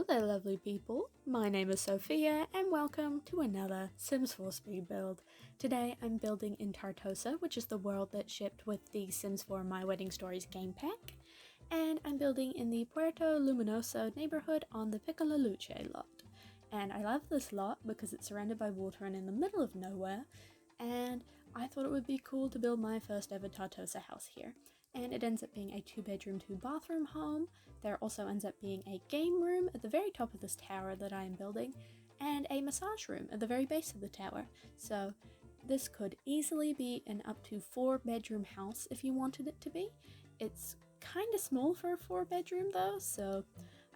Hello there lovely people, my name is Sophia and welcome to another Sims 4 speed build. Today I'm building in Tartosa, which is the world that shipped with the Sims 4 My Wedding Stories game pack, and I'm building in the Puerto Luminoso neighborhood on the Piccola Luce lot. And I love this lot because it's surrounded by water and in the middle of nowhere, and I thought it would be cool to build my first ever Tartosa house here. And it ends up being a 2-bedroom, 2-bathroom home. There also ends up being a game room at the very top of this tower that I am building, and a massage room at the very base of the tower. So this could easily be an up to 4-bedroom house if you wanted it to be. It's kind of small for a 4-bedroom though, so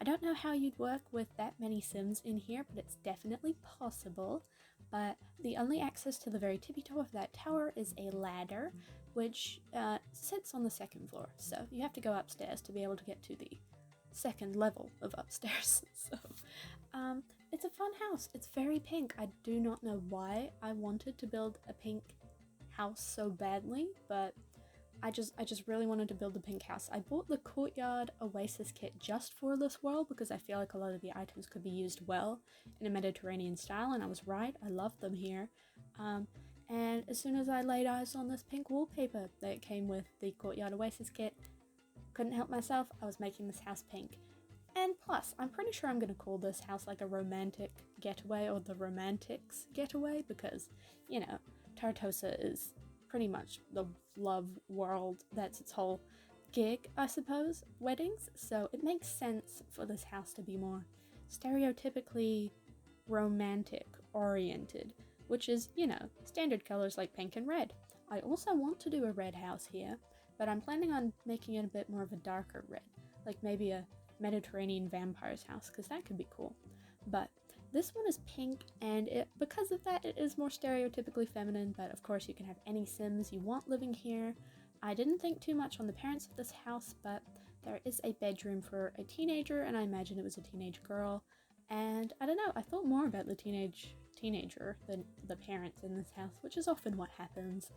I don't know how you'd work with that many Sims in here, but it's definitely possible. But the only access to the very tippy top of that tower is a ladder, which sits on the 2nd floor, so you have to go upstairs to be able to get to the 2nd level of upstairs. So it's a fun house. It's very pink. I do not know why I wanted to build a pink house so badly, but I just really wanted to build a pink house. I bought the Courtyard Oasis kit just for this world because I feel like a lot of the items could be used well in a Mediterranean style, and I was right. I love them here. And as soon as I laid eyes on this pink wallpaper that came with the Courtyard Oasis kit, couldn't help myself, I was making this house pink. And plus, I'm pretty sure I'm going to call this house like a romantic getaway or the romantics getaway because, you know, Tartosa is pretty much the love world. That's its whole gig, I suppose, weddings. So it makes sense for this house to be more stereotypically romantic oriented, which is, you know, standard colors like pink and red. I also want to do a red house here, but I'm planning on making it a bit more of a darker red, like maybe a Mediterranean vampire's house, because that could be cool. But this one is pink, and because of that, it is more stereotypically feminine, but of course you can have any Sims you want living here. I didn't think too much on the parents of this house, but there is a bedroom for a teenager, and I imagine it was a teenage girl. And I don't know, I thought more about the teenager than the parents in this house, which is often what happens.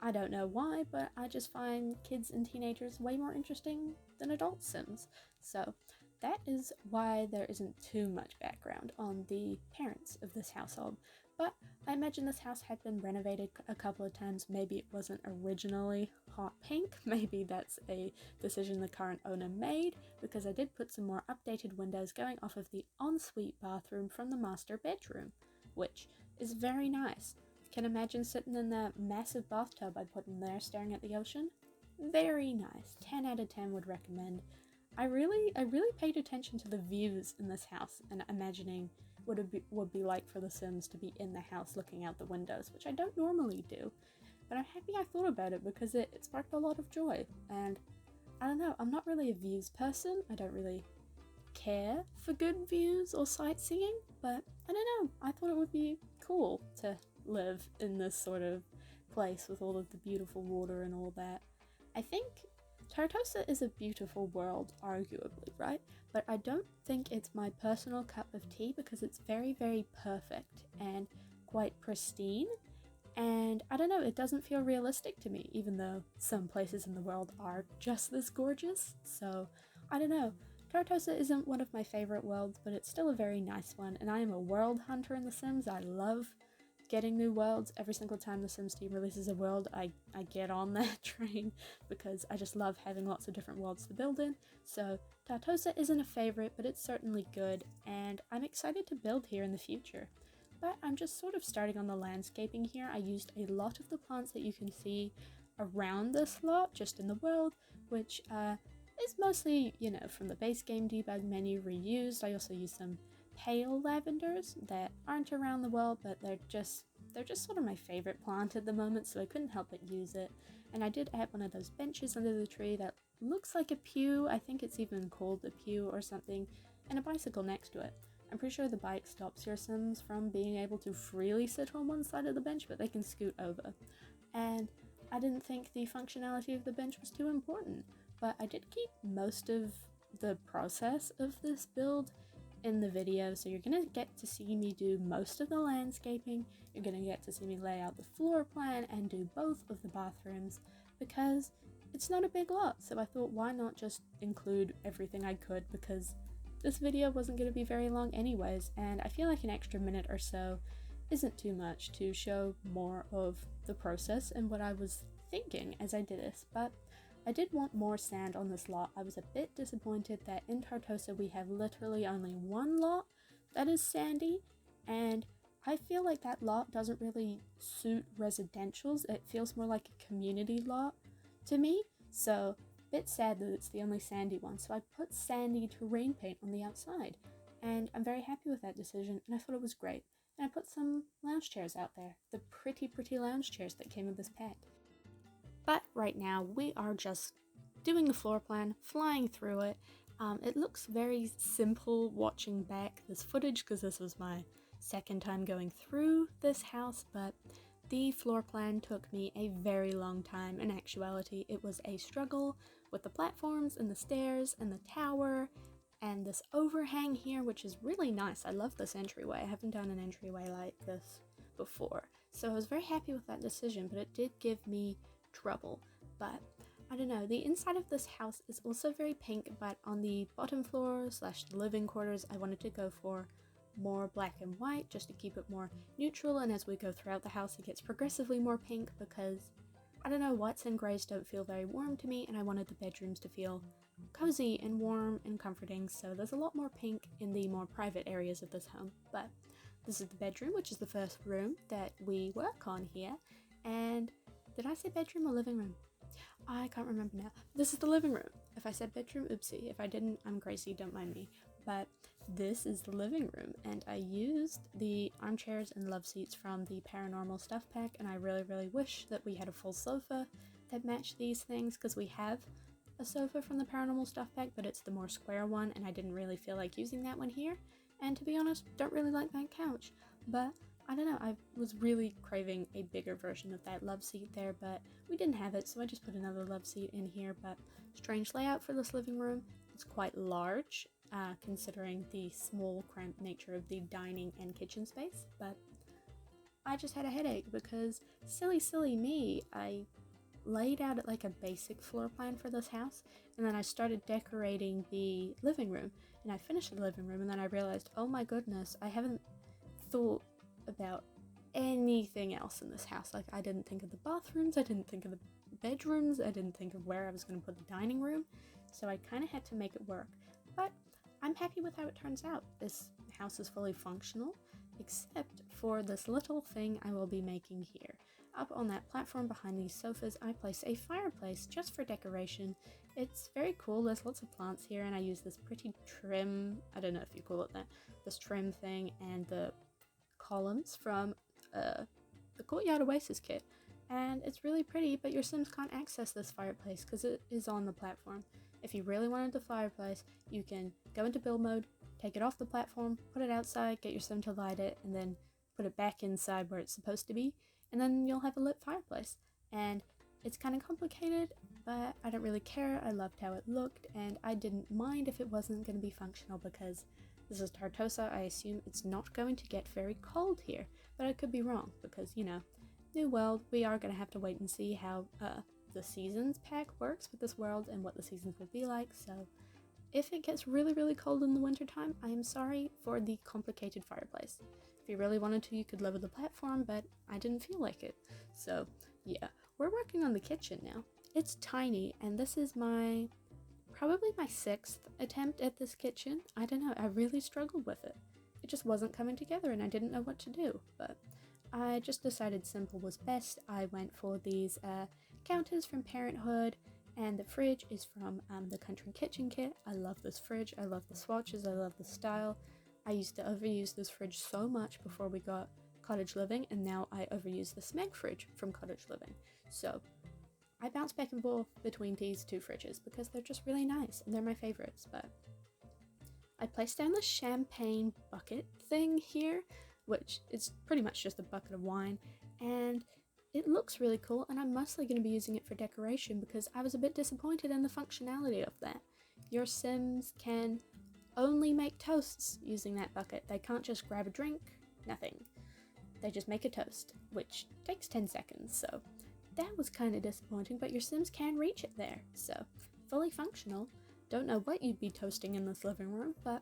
I don't know why, but I just find kids and teenagers way more interesting than adult Sims. So that is why there isn't too much background on the parents of this household. But I imagine this house had been renovated a couple of times. Maybe it wasn't originally hot pink. Maybe that's a decision the current owner made, because I did put some more updated windows going off of the ensuite bathroom from the master bedroom, which is very nice. Can imagine sitting in that massive bathtub I put in there staring at the ocean. Very nice. 10 out of 10 would recommend. I really paid attention to the views in this house and imagining what it would be like for the Sims to be in the house looking out the windows, which I don't normally do. But I'm happy I thought about it because it sparked a lot of joy. And I don't know, I'm not really a views person. I don't really care for good views or sightseeing, but I don't know, I thought it would be cool to live in this sort of place with all of the beautiful water and all that. I think Tartosa is a beautiful world, arguably, right? But I don't think it's my personal cup of tea because it's very, very perfect and quite pristine. And I don't know, it doesn't feel realistic to me, even though some places in the world are just this gorgeous. So I don't know. Tartosa isn't one of my favorite worlds, but it's still a very nice one. And I am a world hunter in The Sims. I love getting new worlds. Every single time the Sims team releases a world, I get on that train because I just love having lots of different worlds to build in. So Tartosa isn't a favorite, but it's certainly good, and I'm excited to build here in the future. But I'm just sort of starting on the landscaping here. I used a lot of the plants that you can see around this lot, just in the world, which is mostly, you know, from the base game debug menu reused. I also used some pale lavenders that aren't around the world, but they're just sort of my favorite plant at the moment, so I couldn't help but use it. And I did add one of those benches under the tree that looks like a pew. I think it's even called a pew or something, and a bicycle next to it. I'm pretty sure the bike stops your Sims from being able to freely sit on one side of the bench, but they can scoot over. And I didn't think the functionality of the bench was too important, but I did keep most of the process of this build in the video, so you're gonna get to see me do most of the landscaping. You're gonna get to see me lay out the floor plan and do both of the bathrooms because it's not a big lot. So I thought, why not just include everything I could, because this video wasn't going to be very long anyways, and I feel like an extra minute or so isn't too much to show more of the process and what I was thinking as I did this, but I did want more sand on this lot. I was a bit disappointed that in Tartosa we have literally only one lot that is sandy, and I feel like that lot doesn't really suit residentials. It feels more like a community lot to me, so a bit sad that it's the only sandy one. So I put sandy terrain paint on the outside, and I'm very happy with that decision, and I thought it was great. And I put some lounge chairs out there, the pretty lounge chairs that came with this pack. But right now we are just doing the floor plan, flying through it. It looks very simple watching back this footage because this was my second time going through this house, but the floor plan took me a very long time. In actuality, it was a struggle with the platforms and the stairs and the tower and this overhang here, which is really nice. I love this entryway. I haven't done an entryway like this before, so I was very happy with that decision, but it did give me trouble. But I don't know, the inside of this house is also very pink, but on the bottom floor / the living quarters I wanted to go for more black and white just to keep it more neutral, and as we go throughout the house it gets progressively more pink because I don't know, whites and greys don't feel very warm to me, and I wanted the bedrooms to feel cozy and warm and comforting, so there's a lot more pink in the more private areas of this home. But this is the bedroom, which is the first room that we work on here. And did I say bedroom or living room? I can't remember now. This is the living room. If I said bedroom, oopsie. If I didn't, I'm crazy, don't mind me. But this is the living room, and I used the armchairs and love seats from the Paranormal stuff pack, and I really wish that we had a full sofa that matched these things, because we have a sofa from the Paranormal stuff pack, but it's the more square one, and I didn't really feel like using that one here. And to be honest, don't really like that couch. But I don't know, I was really craving a bigger version of that love seat there, but we didn't have it, so I just put another love seat in here. But strange layout for this living room. It's quite large, considering the small, cramped nature of the dining and kitchen space, but I just had a headache because silly me, I laid out like a basic floor plan for this house, and then I started decorating the living room, and I finished the living room, and then I realized, oh my goodness, I haven't thought about anything else in this house. Like, I didn't think of the bathrooms, I didn't think of the bedrooms, I didn't think of where I was going to put the dining room, so I kind of had to make it work. But I'm happy with how it turns out. This house is fully functional, except for this little thing I will be making here. Up on that platform behind these sofas, I place a fireplace just for decoration. It's very cool. There's lots of plants here, and I use this pretty trim, I don't know if you call it that, this trim thing, and the columns from the Courtyard Oasis kit. And it's really pretty, but your Sims can't access this fireplace because it is on the platform. If you really wanted the fireplace, you can go into build mode, take it off the platform, put it outside, get your Sim to light it, and then put it back inside where it's supposed to be, and then you'll have a lit fireplace. And it's kind of complicated, but I don't really care. I loved how it looked, and I didn't mind if it wasn't going to be functional because this is Tartosa. I assume it's not going to get very cold here, but I could be wrong because, you know, new world, we are going to have to wait and see how the seasons pack works with this world and what the seasons will be like. So if it gets really cold in the wintertime, I am sorry for the complicated fireplace. If you really wanted to, you could lower the platform, but I didn't feel like it. So yeah, we're working on the kitchen now. It's tiny, and this is probably my 6th attempt at this kitchen. I don't know, I really struggled with it. It just wasn't coming together and I didn't know what to do, but I just decided simple was best. I went for these counters from Parenthood, and the fridge is from the Country Kitchen kit. I love this fridge, I love the swatches, I love the style. I used to overuse this fridge so much before we got Cottage Living, and now I overuse the Smeg fridge from Cottage Living. So I bounce back and forth between these two fridges because they're just really nice and they're my favorites. But I placed down the champagne bucket thing here, which is pretty much just a bucket of wine, and it looks really cool, and I'm mostly going to be using it for decoration because I was a bit disappointed in the functionality of that. Your Sims can only make toasts using that bucket. They can't just grab a drink, nothing. They just make a toast, which takes 10 seconds, so that was kind of disappointing, but your Sims can reach it there, so fully functional. don't know what you'd be toasting in this living room, but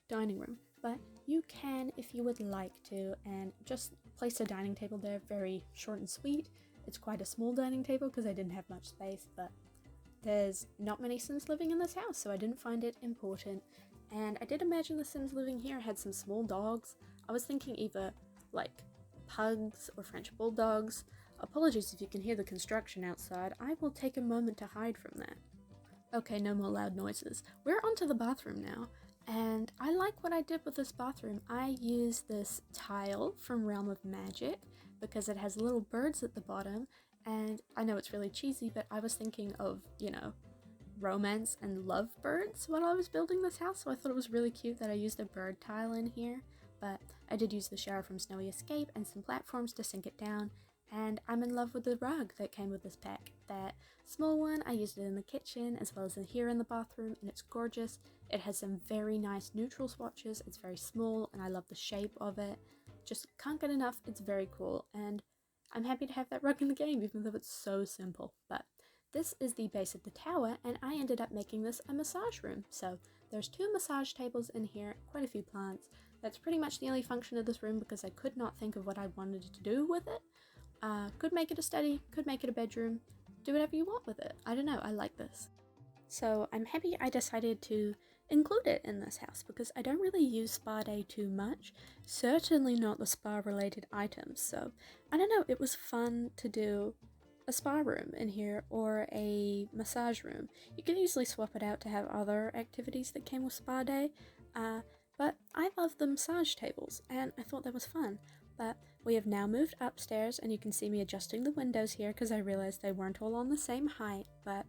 dining room, but you can if you would like to, and just place a dining table there, very short and sweet. It's quite a small dining table because I didn't have much space, but there's not many Sims living in this house, so I didn't find it important. And I did imagine the Sims living here had some small dogs. I was thinking either like pugs or French bulldogs. Apologies if you can hear the construction outside. I will take a moment to hide from that. Okay, no more loud noises. We're onto the bathroom now. And I like what I did with this bathroom. I used this tile from Realm of Magic because it has little birds at the bottom, and I know it's really cheesy, but I was thinking of, you know, romance and love birds while I was building this house, so I thought it was really cute that I used a bird tile in here. But I did use the shower from Snowy Escape and some platforms to sink it down, and I'm in love with the rug that came with this pack. That small one, I used it in the kitchen as well as in here in the bathroom, and it's gorgeous. It has some very nice neutral swatches. It's very small and I love the shape of it. Just can't get enough. It's very cool, and I'm happy to have that rug in the game even though it's so simple. But this is the base of the tower, and I ended up making this a massage room. So there's 2 massage tables in here, quite a few plants. That's pretty much the only function of this room because I could not think of what I wanted to do with it. Could make it a study, could make it a bedroom, do whatever you want with it. I don't know, I like this. So I'm happy I decided to include it in this house because I don't really use spa day too much, certainly not the spa related items. So I don't know, it was fun to do a spa room in here or a massage room. You can easily swap it out to have other activities that came with spa day, but I love the massage tables and I thought that was fun. But we have now moved upstairs, and you can see me adjusting the windows here because I realized they weren't all on the same height, but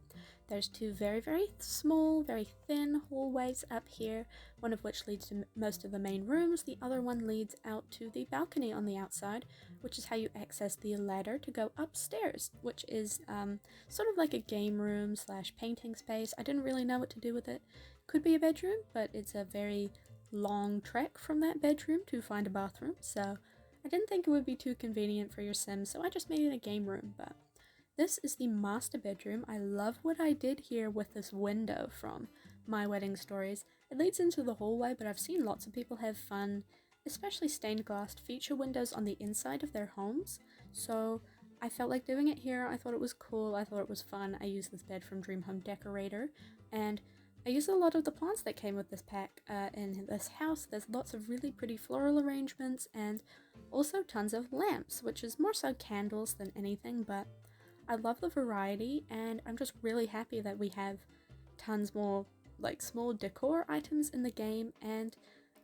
there's 2 very, very small, very thin hallways up here, one of which leads to most of the main rooms. The other one leads out to the balcony on the outside, which is how you access the ladder to go upstairs, which is sort of like a game room / painting space. I didn't really know what to do with it. Could be a bedroom, but it's a very long trek from that bedroom to find a bathroom, so I didn't think it would be too convenient for your Sims, so I just made it a game room. But this is the master bedroom. I love what I did here with this window from My Wedding Stories. It leads into the hallway, but I've seen lots of people have fun, especially stained glass feature windows on the inside of their homes. So I felt like doing it here. I thought it was cool. I thought it was fun. I used this bed from Dream Home Decorator, and I used a lot of the plants that came with this pack in this house. There's lots of really pretty floral arrangements and also tons of lamps, which is more so candles than anything, but I love the variety, and I'm just really happy that we have tons more like small decor items in the game, and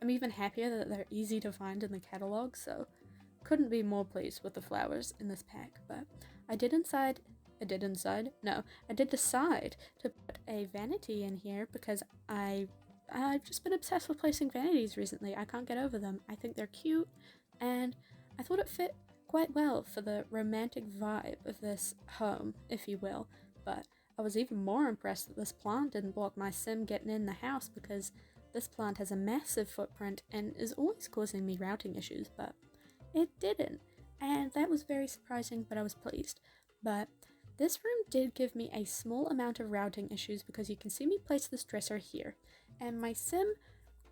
I'm even happier that they're easy to find in the catalog, so couldn't be more pleased with the flowers in this pack. But I did decide to put a vanity in here because I've just been obsessed with placing vanities recently. I can't get over them. I think they're cute, and I thought it fit quite well for the romantic vibe of this home, if you will. But I was even more impressed that this plant didn't block my sim getting in the house because this plant has a massive footprint and is always causing me routing issues, but it didn't. And that was very surprising, but I was pleased. But this room did give me a small amount of routing issues because you can see me place this dresser here, and my sim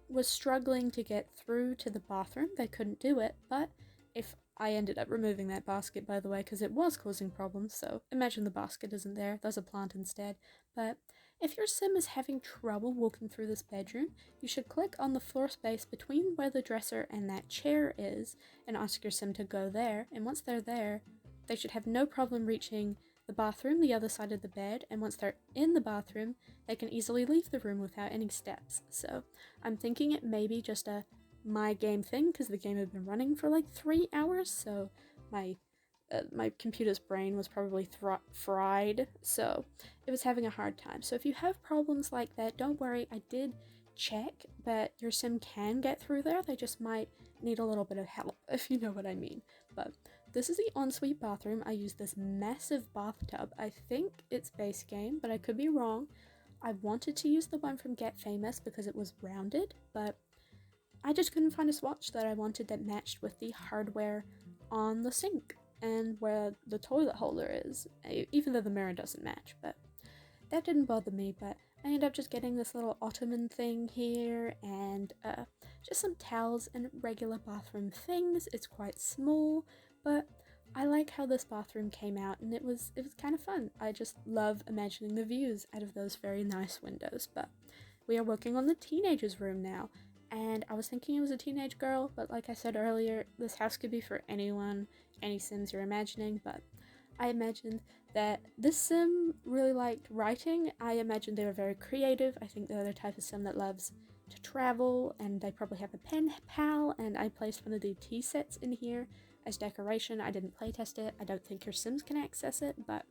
was struggling to get through to the bathroom. They couldn't do it, but if I ended up removing that basket, by the way, because it was causing problems, so imagine the basket isn't there, there's a plant instead. But if your sim is having trouble walking through this bedroom, you should click on the floor space between where the dresser and that chair is and ask your sim to go there, and once they're there, they should have no problem reaching the bathroom the other side of the bed, and once they're in the bathroom, they can easily leave the room without any steps. So I'm thinking it may be just a my game thing because the game had been running for like 3 hours, so my computer's brain was probably fried, so it was having a hard time. So if you have problems like that, don't worry, I did check that your sim can get through there. They just might need a little bit of help, if you know what I mean. But this is the ensuite bathroom. I used this massive bathtub. I think it's base game, but I could be wrong. I wanted to use the one from Get Famous because it was rounded, but I just couldn't find a swatch that I wanted that matched with the hardware on the sink and where the toilet holder is, even though the mirror doesn't match, but that didn't bother me. But I ended up just getting this little ottoman thing here and just some towels and regular bathroom things. It's quite small, but I like how this bathroom came out, and it was kind of fun. I just love imagining the views out of those very nice windows. But we are working on the teenager's room now, and I was thinking it was a teenage girl, but like I said earlier, this house could be for anyone, any Sims you're imagining. But I imagined that this Sim really liked writing. I imagined they were very creative. I think they're the type of Sim that loves to travel, and they probably have a pen pal, and I placed one of the tea sets in here as decoration. I didn't playtest it. I don't think your Sims can access it, but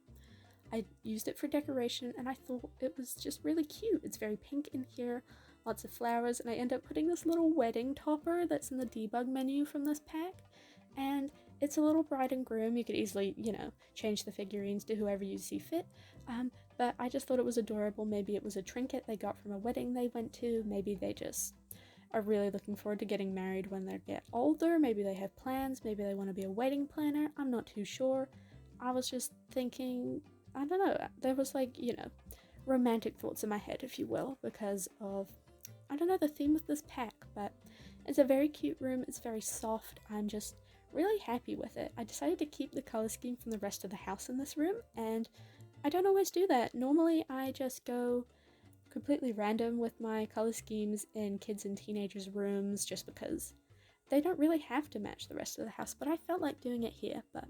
I used it for decoration, and I thought it was just really cute. It's very pink in here, lots of flowers, and I end up putting this little wedding topper that's in the debug menu from this pack, and it's a little bride and groom. You could easily, you know, change the figurines to whoever you see fit, but I just thought it was adorable. Maybe it was a trinket they got from a wedding they went to. Maybe they just are really looking forward to getting married when they get older. Maybe they have plans. Maybe they want to be a wedding planner. I'm not too sure. I was just thinking, I don't know, there was like, you know, romantic thoughts in my head, if you will, because of, I don't know, the theme of this pack. But it's a very cute room. It's very soft. I'm just really happy with it. I decided to keep the color scheme from the rest of the house in this room, and I don't always do that. Normally I just go completely random with my color schemes in kids and teenagers rooms just because they don't really have to match the rest of the house, but I felt like doing it here. But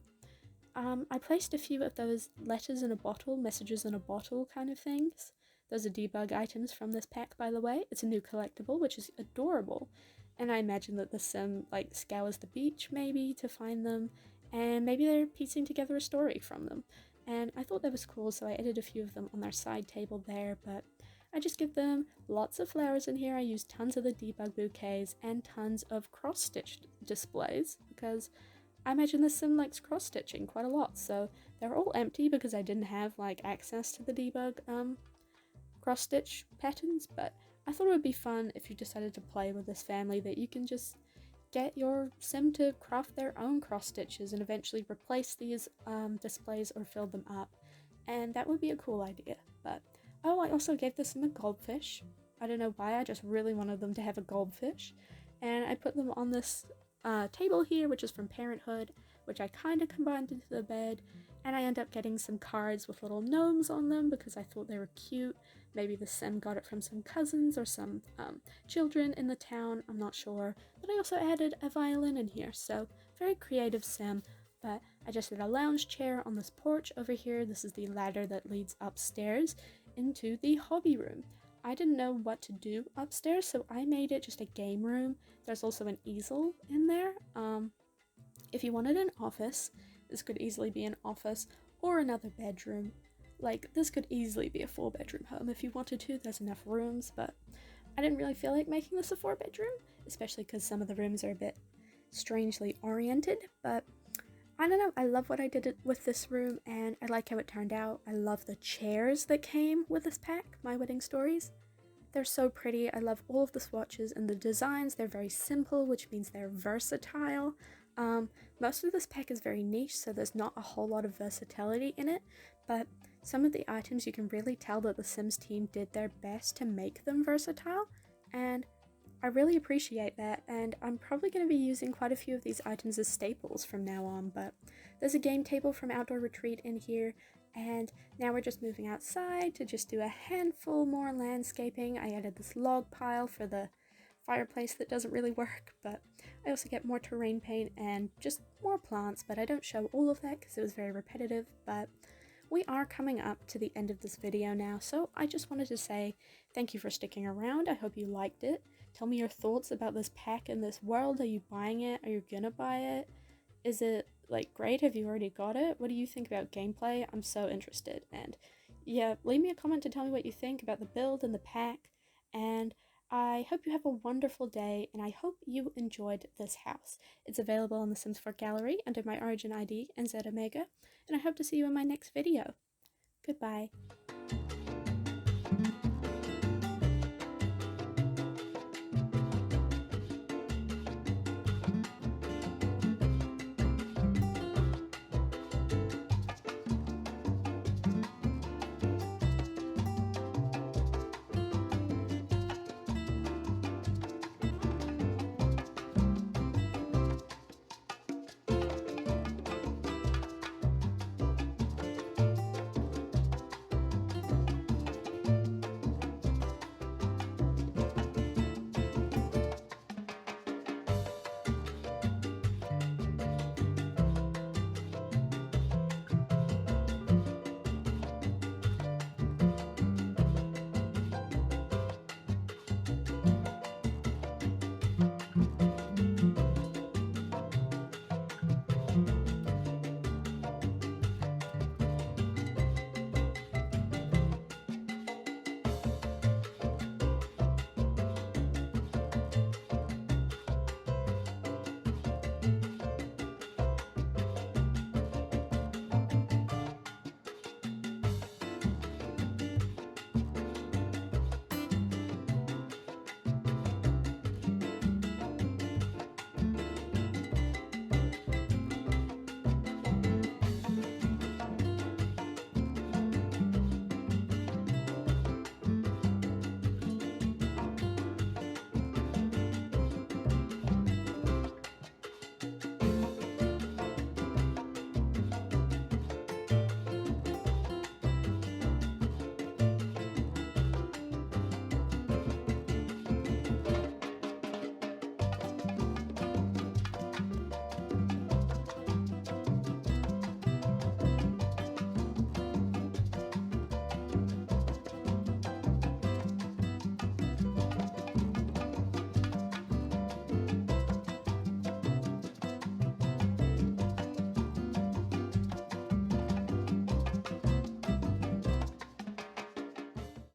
I placed a few of those letters in a bottle, messages in a bottle kind of things. Those are debug items from this pack, by the way. It's a new collectible, which is adorable. And I imagine that the Sim like scours the beach maybe to find them, and maybe they're piecing together a story from them. And I thought that was cool, so I added a few of them on their side table there, but I just give them lots of flowers in here. I use tons of the debug bouquets and tons of cross-stitched displays because I imagine the Sim likes cross-stitching quite a lot, so they're all empty because I didn't have like access to the debug cross-stitch patterns. But I thought it would be fun if you decided to play with this family that you can just get your Sim to craft their own cross-stitches and eventually replace these displays or fill them up, and that would be a cool idea. But oh, I also gave this Sim a goldfish. I don't know why, I just really wanted them to have a goldfish, and I put them on this table here, which is from Parenthood, which I kind of combined into the bed, and I end up getting some cards with little gnomes on them because I thought they were cute. Maybe the Sim got it from some cousins or some children in the town, I'm not sure. But I also added a violin in here, so very creative Sim. But I just did a lounge chair on this porch over here. This is the ladder that leads upstairs into the hobby room. I didn't know what to do upstairs, so I made it just a game room. There's also an easel in there. If you wanted an office, this could easily be an office or another bedroom. Like, this could easily be a 4-bedroom home if you wanted to. There's enough rooms, but I didn't really feel like making this a 4-bedroom, especially because some of the rooms are a bit strangely oriented. But I don't know, I love what I did with this room, and I like how it turned out. I love the chairs that came with this pack, My Wedding Stories. They're so pretty. I love all of the swatches and the designs. They're very simple, which means they're versatile. Most of this pack is very niche, so there's not a whole lot of versatility in it, but some of the items you can really tell that the Sims team did their best to make them versatile, and I really appreciate that, and I'm probably going to be using quite a few of these items as staples from now on. But there's a game table from Outdoor Retreat in here, and now we're just moving outside to just do a handful more landscaping. I added this log pile for the fireplace that doesn't really work, but I also get more terrain paint and just more plants, but I don't show all of that because it was very repetitive. But we are coming up to the end of this video now, so I just wanted to say thank you for sticking around. I hope you liked it. Tell me your thoughts about this pack and this world. Are you buying it? Are you gonna buy it? Is it like great? Have you already got it? What do you think about gameplay? I'm so interested. And yeah, leave me a comment to tell me what you think about the build and the pack. And I hope you have a wonderful day, and I hope you enjoyed this house. It's available on the Sims 4 gallery under my origin ID, NZ Omega, and I hope to see you in my next video. Goodbye.